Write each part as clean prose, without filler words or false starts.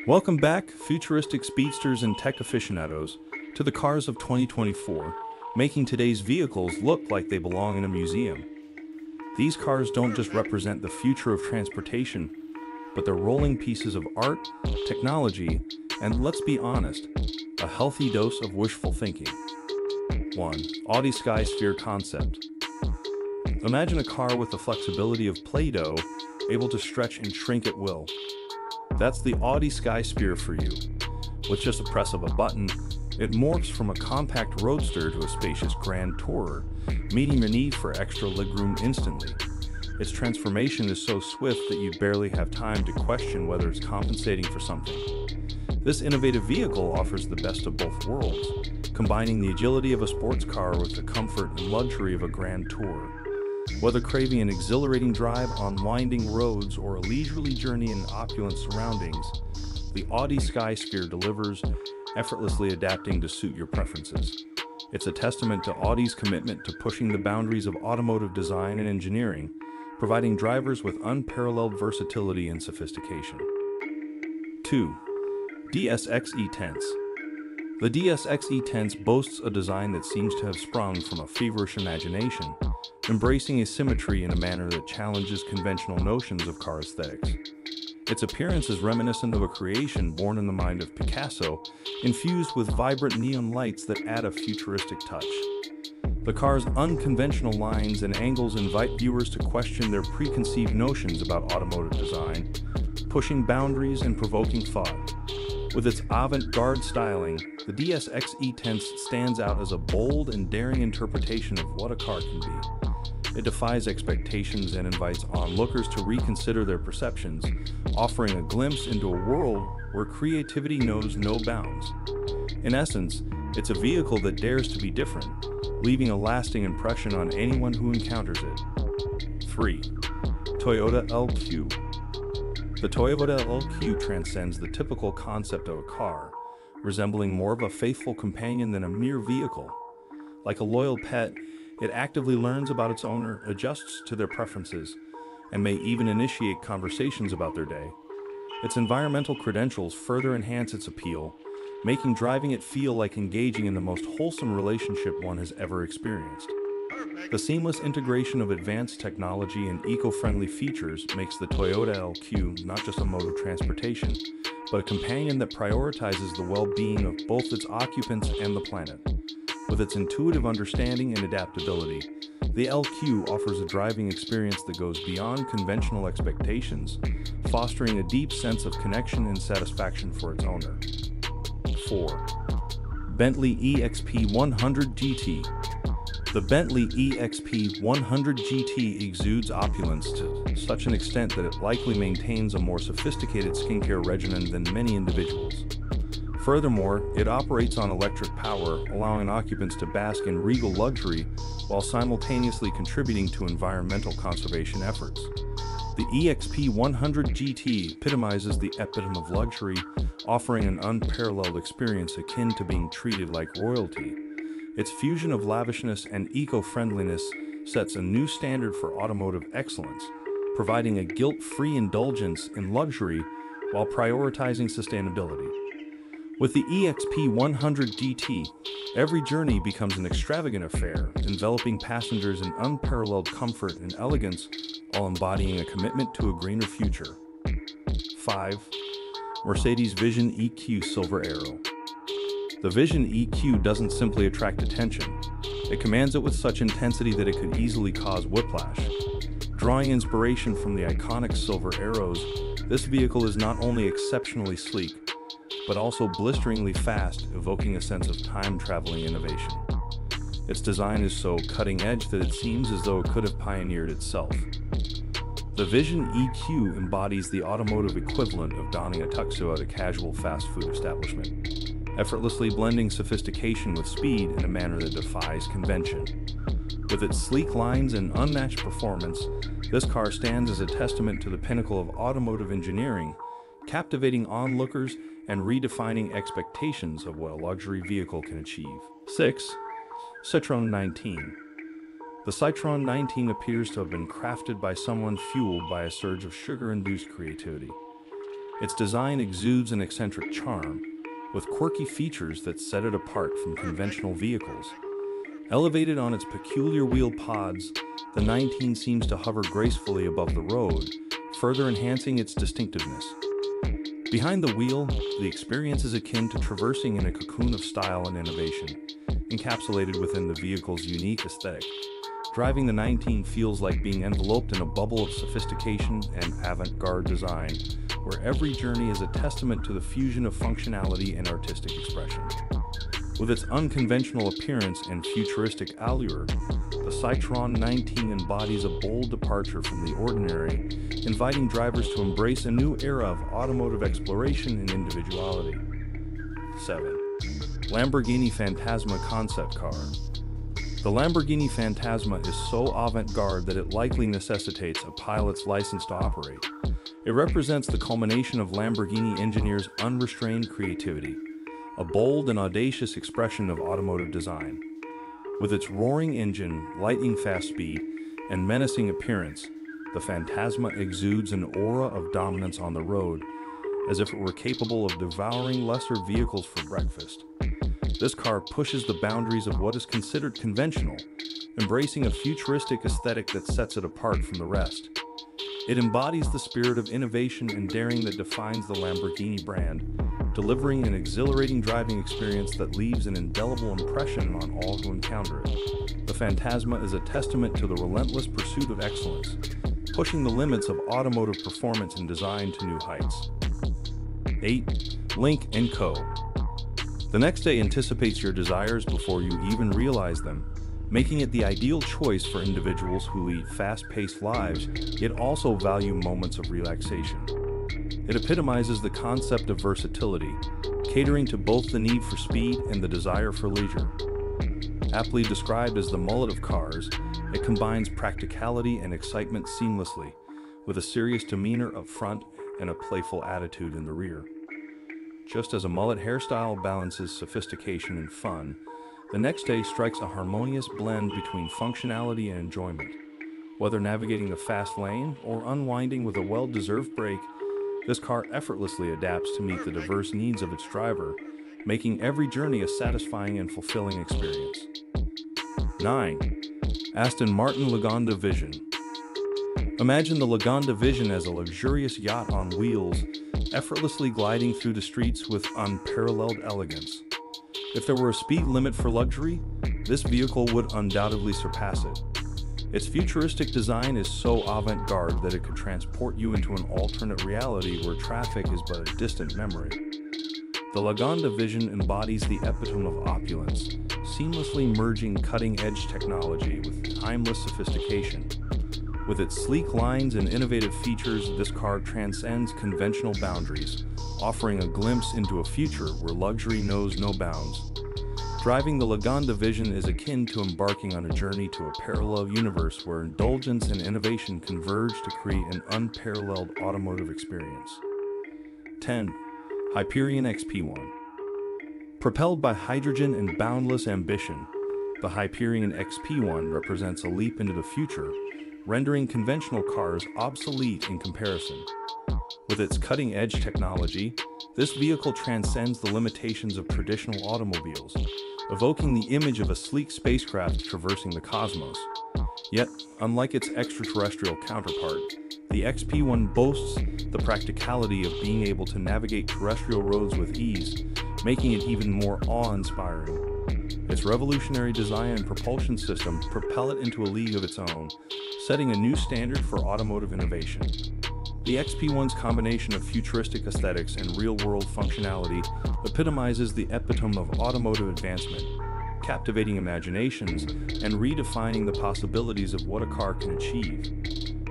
Welcome back, futuristic speedsters and tech aficionados, to the cars of 2024, making today's vehicles look like they belong in a museum. These cars don't just represent the future of transportation, but they're rolling pieces of art, technology, and let's be honest, a healthy dose of wishful thinking. 1. Audi Skysphere Concept. Imagine a car with the flexibility of Play-Doh, able to stretch and shrink at will. That's the Audi Skysphere for you. With just a press of a button, it morphs from a compact roadster to a spacious grand tourer, meeting your need for extra legroom instantly. Its transformation is so swift that you barely have time to question whether it's compensating for something. This innovative vehicle offers the best of both worlds, combining the agility of a sports car with the comfort and luxury of a grand tour. Whether craving an exhilarating drive on winding roads or a leisurely journey in opulent surroundings, the Audi Skysphere delivers, effortlessly adapting to suit your preferences. It's a testament to Audi's commitment to pushing the boundaries of automotive design and engineering, providing drivers with unparalleled versatility and sophistication. 2. DSX E-Tense. The DSX E-Tense boasts a design that seems to have sprung from a feverish imagination, embracing asymmetry in a manner that challenges conventional notions of car aesthetics. Its appearance is reminiscent of a creation born in the mind of Picasso, infused with vibrant neon lights that add a futuristic touch. The car's unconventional lines and angles invite viewers to question their preconceived notions about automotive design, pushing boundaries and provoking thought. With its avant-garde styling, the DSX E-Tense stands out as a bold and daring interpretation of what a car can be. It defies expectations and invites onlookers to reconsider their perceptions, offering a glimpse into a world where creativity knows no bounds. In essence, it's a vehicle that dares to be different, leaving a lasting impression on anyone who encounters it. 3. Toyota LQ. The Toyota LQ transcends the typical concept of a car, resembling more of a faithful companion than a mere vehicle. Like a loyal pet, it actively learns about its owner, adjusts to their preferences, and may even initiate conversations about their day. Its environmental credentials further enhance its appeal, making driving it feel like engaging in the most wholesome relationship one has ever experienced. The seamless integration of advanced technology and eco-friendly features makes the Toyota LQ not just a mode of transportation, but a companion that prioritizes the well-being of both its occupants and the planet. With its intuitive understanding and adaptability, the LQ offers a driving experience that goes beyond conventional expectations, fostering a deep sense of connection and satisfaction for its owner. 4. Bentley EXP 100 GT. The Bentley EXP 100 GT exudes opulence to such an extent that it likely maintains a more sophisticated skincare regimen than many individuals. Furthermore, it operates on electric power, allowing occupants to bask in regal luxury while simultaneously contributing to environmental conservation efforts. The EXP 100 GT epitomizes the epitome of luxury, offering an unparalleled experience akin to being treated like royalty. Its fusion of lavishness and eco-friendliness sets a new standard for automotive excellence, providing a guilt-free indulgence in luxury while prioritizing sustainability. With the EXP 100 GT, every journey becomes an extravagant affair, enveloping passengers in unparalleled comfort and elegance while embodying a commitment to a greener future. 5. Mercedes Vision EQ Silver Arrow. The Vision EQ doesn't simply attract attention. It commands it with such intensity that it could easily cause whiplash. Drawing inspiration from the iconic Silver Arrows, this vehicle is not only exceptionally sleek, but also blisteringly fast, evoking a sense of time-traveling innovation. Its design is so cutting-edge that it seems as though it could have pioneered itself. The Vision EQ embodies the automotive equivalent of donning a tuxedo at a casual fast food establishment, effortlessly blending sophistication with speed in a manner that defies convention. With its sleek lines and unmatched performance, this car stands as a testament to the pinnacle of automotive engineering, captivating onlookers and redefining expectations of what a luxury vehicle can achieve. 6. Citroën 19. The Citroën 19 appears to have been crafted by someone fueled by a surge of sugar-induced creativity. Its design exudes an eccentric charm, with quirky features that set it apart from conventional vehicles. Elevated on its peculiar wheel pods, the 19 seems to hover gracefully above the road, further enhancing its distinctiveness. Behind the wheel, the experience is akin to traversing in a cocoon of style and innovation, encapsulated within the vehicle's unique aesthetic. Driving the 19 feels like being enveloped in a bubble of sophistication and avant-garde design, where every journey is a testament to the fusion of functionality and artistic expression. With its unconventional appearance and futuristic allure, the Citroën 19 embodies a bold departure from the ordinary, inviting drivers to embrace a new era of automotive exploration and individuality. 7. Lamborghini Fantazma Concept Car. The Lamborghini Fantazma is so avant-garde that it likely necessitates a pilot's license to operate. It represents the culmination of Lamborghini engineers' unrestrained creativity, a bold and audacious expression of automotive design. With its roaring engine, lightning-fast speed, and menacing appearance, the Fantazma exudes an aura of dominance on the road, as if it were capable of devouring lesser vehicles for breakfast. This car pushes the boundaries of what is considered conventional, embracing a futuristic aesthetic that sets it apart from the rest. It embodies the spirit of innovation and daring that defines the Lamborghini brand, delivering an exhilarating driving experience that leaves an indelible impression on all who encounter it. The Fantazma is a testament to the relentless pursuit of excellence, pushing the limits of automotive performance and design to new heights. 8. Lynk Co. The next day anticipates your desires before you even realize them, making it the ideal choice for individuals who lead fast-paced lives, yet also value moments of relaxation. It epitomizes the concept of versatility, catering to both the need for speed and the desire for leisure. Aptly described as the mullet of cars, it combines practicality and excitement seamlessly, with a serious demeanor up front and a playful attitude in the rear. Just as a mullet hairstyle balances sophistication and fun, the next day strikes a harmonious blend between functionality and enjoyment. Whether navigating the fast lane or unwinding with a well-deserved break, this car effortlessly adapts to meet the diverse needs of its driver, making every journey a satisfying and fulfilling experience. 9. Aston Martin Lagonda Vision. Imagine the Lagonda Vision as a luxurious yacht on wheels, effortlessly gliding through the streets with unparalleled elegance. If there were a speed limit for luxury, this vehicle would undoubtedly surpass it. Its futuristic design is so avant-garde that it could transport you into an alternate reality where traffic is but a distant memory. The Lagonda Vision embodies the epitome of opulence, seamlessly merging cutting-edge technology with timeless sophistication. With its sleek lines and innovative features, this car transcends conventional boundaries, offering a glimpse into a future where luxury knows no bounds. Driving the Lagonda Vision is akin to embarking on a journey to a parallel universe where indulgence and innovation converge to create an unparalleled automotive experience. 10. Hyperion Xp1. Propelled by hydrogen and boundless ambition, the Hyperion Xp1 represents a leap into the future, rendering conventional cars obsolete in comparison. With its cutting-edge technology, this vehicle transcends the limitations of traditional automobiles, evoking the image of a sleek spacecraft traversing the cosmos. Yet, unlike its extraterrestrial counterpart, the XP1 boasts the practicality of being able to navigate terrestrial roads with ease, making it even more awe-inspiring. Its revolutionary design and propulsion system propel it into a league of its own, setting a new standard for automotive innovation. The XP1's combination of futuristic aesthetics and real-world functionality epitomizes the epitome of automotive advancement, captivating imaginations and redefining the possibilities of what a car can achieve.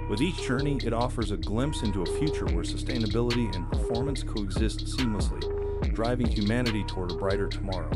With each journey, it offers a glimpse into a future where sustainability and performance coexist seamlessly, driving humanity toward a brighter tomorrow.